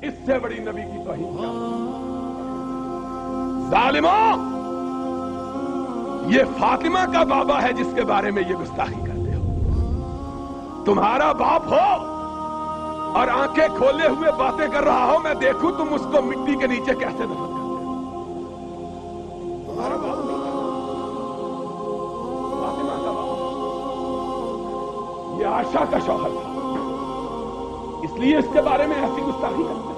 اس سے بڑی نبی کی توہین کیا؟ ظالموں، یہ فاطمہ کا بابا ہے جس کے بارے میں یہ گستاخی کرتے ہو. تمہارا باپ ہو اور آنکھیں کھولے ہوئے باتیں کر رہا ہو، میں دیکھوں تم اس کو مٹی کے نیچے کیسے دفن کرتے ہو. تمہارا باپ نہیں تھا، فاطمہ کا باپ، یہ عائشہ کا شوہر تھا، اس لیے اس کے بارے میں ایسی گستاخی کرتے ہیں.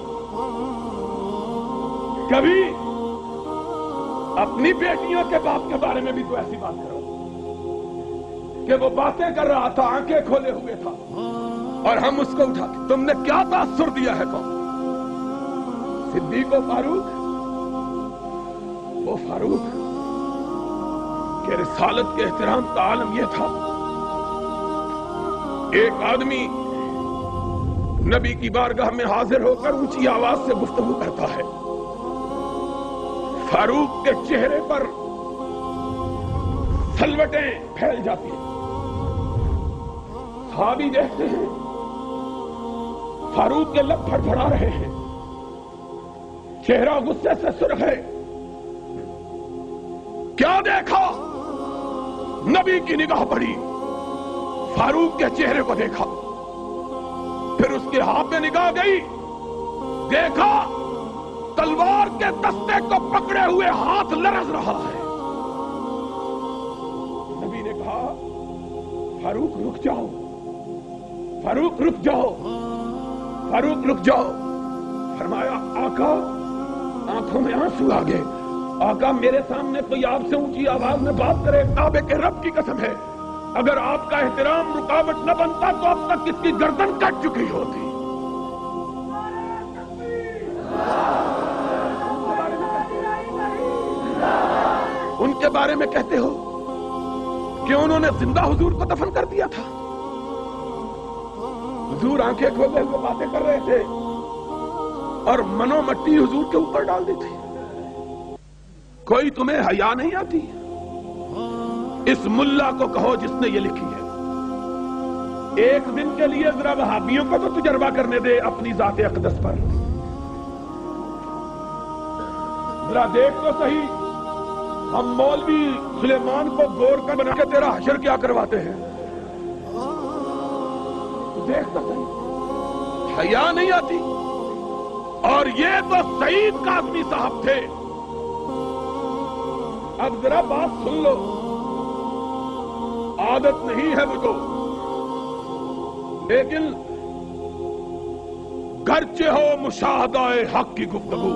کبھی اپنی بیٹیوں کے باپ کے بارے میں بھی تو ایسی بات کرو کہ وہ باتیں کر رہا تھا، آنکھیں کھولے ہوئے تھا، اور ہم اس کو اٹھا کے تم نے کیا تاثر دیا ہے قوم؟ صدیق و فاروق، وہ فاروق کہ رسالت کے احترام کا عالم یہ تھا، ایک آدمی نبی کی بارگاہ میں حاضر ہو کر اونچی آواز سے گفتگو کرتا ہے، فاروق کے چہرے پر سلوٹیں پھیل جاتی ہیں. صحابی دیکھتے ہیں فاروق کے لب پھڑپھڑا رہے ہیں، چہرہ غصے سے سرخ ہے. کیا دیکھا؟ نبی کی نگاہ پڑی، فاروق کے چہرے کو دیکھا، پھر اس کے ہاتھ میں نگاہ گئی، دیکھا تلوار کے دستے کو پکڑے ہوئے ہاتھ لرز رہا ہے. نبی نے کہا فاروق رک جاؤ، فاروق رک جاؤ، فاروق رک جاؤ. فرمایا آقا، آنکھوں میں آنسو آ گئے. آقا میرے سامنے کوئی آپ سے اونچی آواز میں بات کرے، کعبے کے رب کی قسم ہے اگر آپ کا احترام رکاوٹ نہ بنتا تو اب تک اس کی گردن کٹ چکی ہوتی. ان کے بارے میں کہتے ہو کہ انہوں نے زندہ حضور کو دفن کر دیا تھا. حضور آنکھیں کھولے ہوئے باتیں کر رہے تھے اور منو مٹی حضور کے اوپر ڈال دی تھی. کوئی تمہیں حیا نہیں آتی؟ اس ملا کو کہو جس نے یہ لکھی ہے، ایک دن کے لیے ذرا وہابیوں کو تو تجربہ کرنے دے اپنی ذات اقدس پر. ذرا دیکھ تو صحیح، ہم مولوی سلیمان کو گور کا بنا کے تیرا حشر کیا کرواتے ہیں. دیکھ تو صحیح، حیا نہیں آتی. اور یہ تو سعید کاظمی صاحب تھے. اب ذرا بات سن لو، عادت نہیں ہے مجھے، لیکن گرچہ ہو مشاہدہ حق کی گفتگو،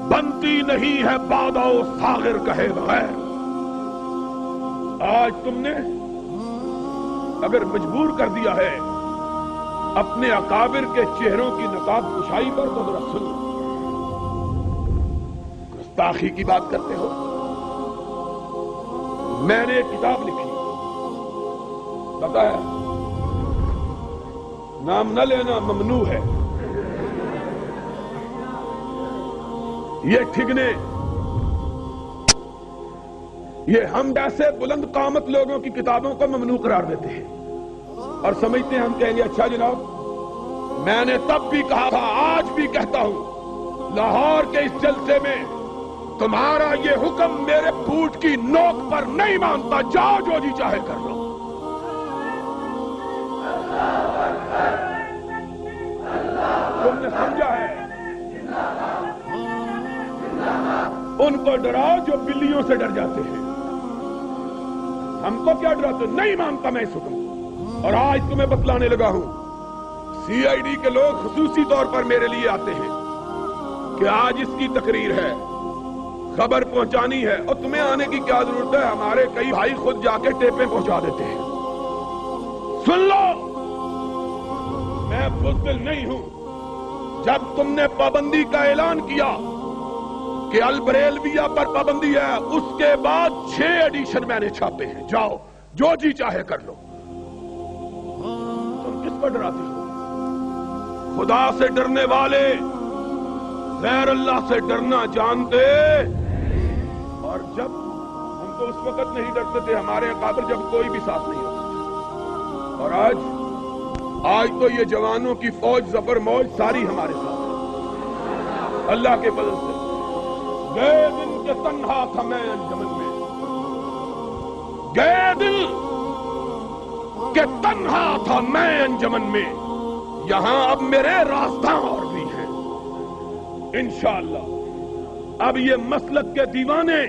بنتی نہیں ہے بادہ و ساغر کہے بغیر. آج تم نے اگر مجبور کر دیا ہے اپنے اکابر کے چہروں کی نقاب کشائی پر تو ذرا سن. گستاخی کی بات کرتے ہو. میں نے ایک کتاب لکھی، پتا ہے نام نہ لینا ممنوع ہے. یہ ٹھگنے، یہ ہم جیسے بلند قامت لوگوں کی کتابوں کو ممنوع قرار دیتے ہیں اور سمجھتے ہیں ہم کہیں گے اچھا جناب. میں نے تب بھی کہا تھا، آج بھی کہتا ہوں، لاہور کے اس جلسے میں تمہارا یہ حکم میرے بوٹ کی نوک پر نہیں مانتا. جاؤ جو جی چاہے کر لو. تم نے سمجھا ہے؟ ان کو ڈراؤ جو بلیوں سے ڈر جاتے ہیں. ہم کو کیا ڈراتے؟ نہیں مانتا میں اس حکم. اور آج تمہیں بتلانے لگا ہوں، سی آئی ڈی کے لوگ خصوصی طور پر میرے لیے آتے ہیں کہ آج اس کی تقریر ہے، خبر پہنچانی ہے. اور تمہیں آنے کی کیا ضرورت ہے؟ ہمارے کئی بھائی خود جا کے ٹیپیں پہنچا دیتے ہیں. سن لو، میں بزدل نہیں ہوں. جب تم نے پابندی کا اعلان کیا کہ البریلویہ پر پابندی ہے، اس کے بعد 6 ایڈیشن میں نے چھاپے ہیں. جاؤ جو جی چاہے کر لو. تم کس پر ڈراتے ہو؟ خدا سے ڈرنے والے غیر اللہ سے ڈرنا جانتے. اور جب ہم تو اس وقت نہیں ڈرتے تھے، ہمارے اکابر جب کوئی بھی ساتھ نہیں ہوتا. اور آج آج تو یہ جوانوں کی فوج ظفر موج ساری ہمارے ساتھ اللہ کے فضل سے. گئے دن کے تنہا تھا میں انجمن میں، گئے دل کہ تنہا تھا میں انجمن میں، یہاں اب میرے راستہ اور بھی ہیں انشاءاللہ. اب یہ مسلک کے دیوانے،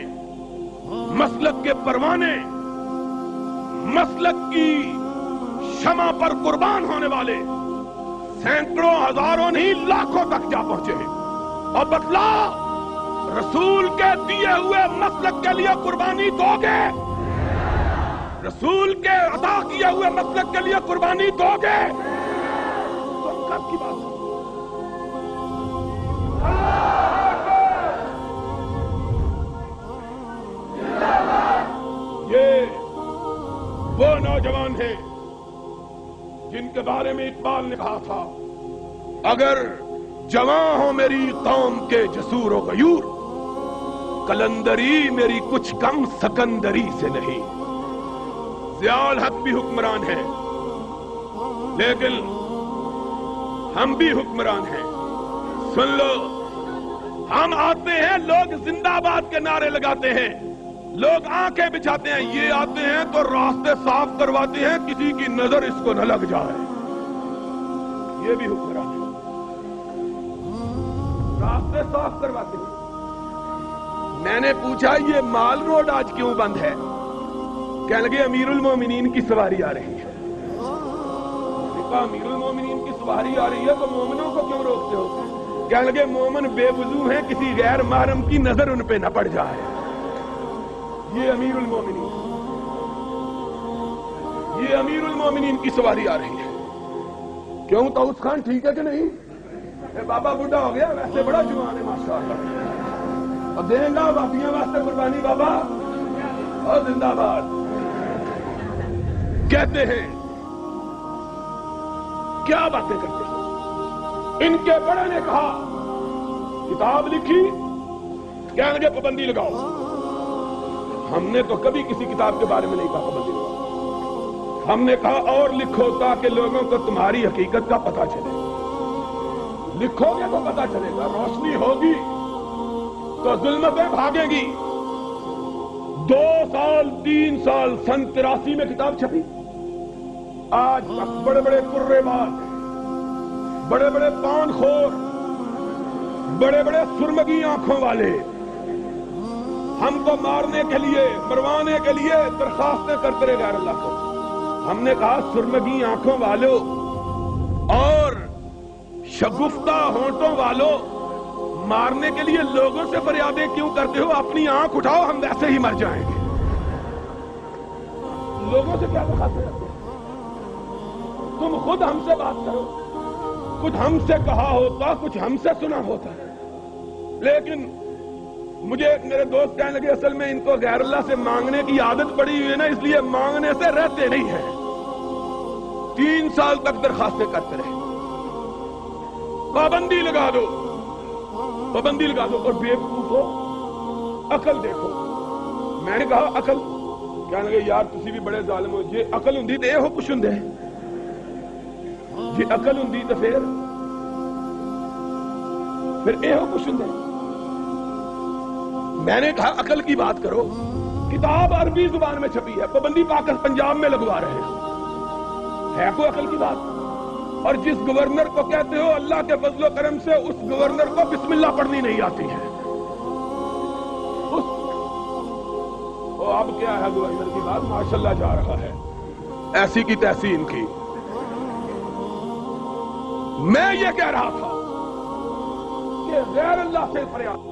مسلک کے پروانے، مسلک کی شمع پر قربان ہونے والے سینکڑوں ہزاروں نہیں لاکھوں تک جا پہنچے ہیں. اور بتلا رسول کے دیے ہوئے مسلک کے لیے قربانی دو گے؟ رسول کے عطا کیے ہوئے مسلک کے لیے قربانی دو گے؟ تم کب کی بات ہے؟ یہ وہ نوجوان ہیں جن کے بارے میں اقبال نے کہا تھا، اگر جواں ہو میری قوم کے جسور و غیور، کلندری میری کچھ کم سکندری سے نہیں. ضیاء الحق بھی حکمران ہے لیکن ہم بھی حکمران ہیں. سن لو، ہم آتے ہیں، لوگ زندہ باد کے نعرے لگاتے ہیں، لوگ آنکھیں بچھاتے ہیں، یہ آتے ہیں تو راستے صاف کرواتے ہیں، کسی کی نظر اس کو نہ لگ جائے. یہ بھی حکمران ہے، راستے صاف کرواتے ہیں. میں نے پوچھا یہ مال روڈ آج کیوں بند ہے؟ کہنے لگے امیر المومنین کی سواری آ رہی ہے. امیر المومنین کی سواری آ رہی ہے تو مومنوں کو کیوں روکتے ہو؟ کہنے لگے مومن بے وضو ہیں، کسی غیر محرم کی نظر ان پہ نہ پڑ جائے. یہ امیر المومنین، یہ امیر المومنین کی سواری آ رہی ہے. کیوں طاؤس خان ٹھیک ہے کہ نہیں؟ بابا بڈھا ہو گیا، ویسے بڑا جوان ہے ماشاءاللہ. اور دیں گا باقیاں واسطے قربانی بابا، اور زندہ باد. کہتے ہیں کیا باتیں کرتے ہیں. ان کے بڑے نے کہا کتاب لکھی، کہنے لگے پابندی لگاؤ. ہم نے تو کبھی کسی کتاب کے بارے میں نہیں کہا پابندی لگاؤ. ہم نے کہا اور لکھو تاکہ لوگوں کو تمہاری حقیقت کا پتہ چلے. لکھو گے تو پتہ چلے گا، روشنی ہوگی تو ظلمتیں بھاگیں گی. 2 سال 3 سال سن 83 میں کتاب چھپی. آج تک بڑے بڑے کرے باز، بڑے بڑے پان خور، بڑے بڑے سرمگی آنکھوں والے ہم کو مارنے کے لیے، مروانے کے لیے درخواستیں کرتے رہے غیر اللہ کو. ہم نے کہا سرمگی آنکھوں والوں اور شگفتہ ہونٹوں والوں، مارنے کے لیے لوگوں سے فریادیں کیوں کرتے ہو؟ اپنی آنکھ اٹھاؤ، ہم ویسے ہی مر جائیں گے. لوگوں سے کیا دکھاتے رہتے؟ تم خود ہم سے بات کرو. کچھ ہم سے کہا ہوتا، کچھ ہم سے سنا ہوتا. لیکن مجھے میرے دوست کہنے لگے اصل میں ان کو غیر اللہ سے مانگنے کی عادت پڑی ہوئی ہے نا، اس لیے مانگنے سے رہتے نہیں ہیں. 3 سال تک درخواستیں کرتے رہے. پابندی لگا دو، پابندی لگا دو. اور بے وقوف ہو، عقل دیکھو. میں نے کہا عقل؟ کہنے لگے یار تسی بھی بڑے ظالم ہو. جی عقل ہوں تو یہ ہو کچھ ہوں، جی عقل ہوں تو پھر یہ ہو کچھ ہوں. میں نے کہا عقل کی بات کرو. کتاب عربی زبان میں چھپی ہے، پابندی پاکستان پنجاب میں لگوا رہے ہیں. ہے کوئی عقل کی بات؟ اور جس گورنر کو کہتے ہو اللہ کے فضل و کرم سے اس گورنر کو بسم اللہ پڑھنی نہیں آتی ہے. اب کیا ہے گورنر کی بات، ماشاءاللہ جا رہا ہے ایسی کی تیسی ان کی. میں یہ کہہ رہا تھا کہ غیر اللہ سے فریاد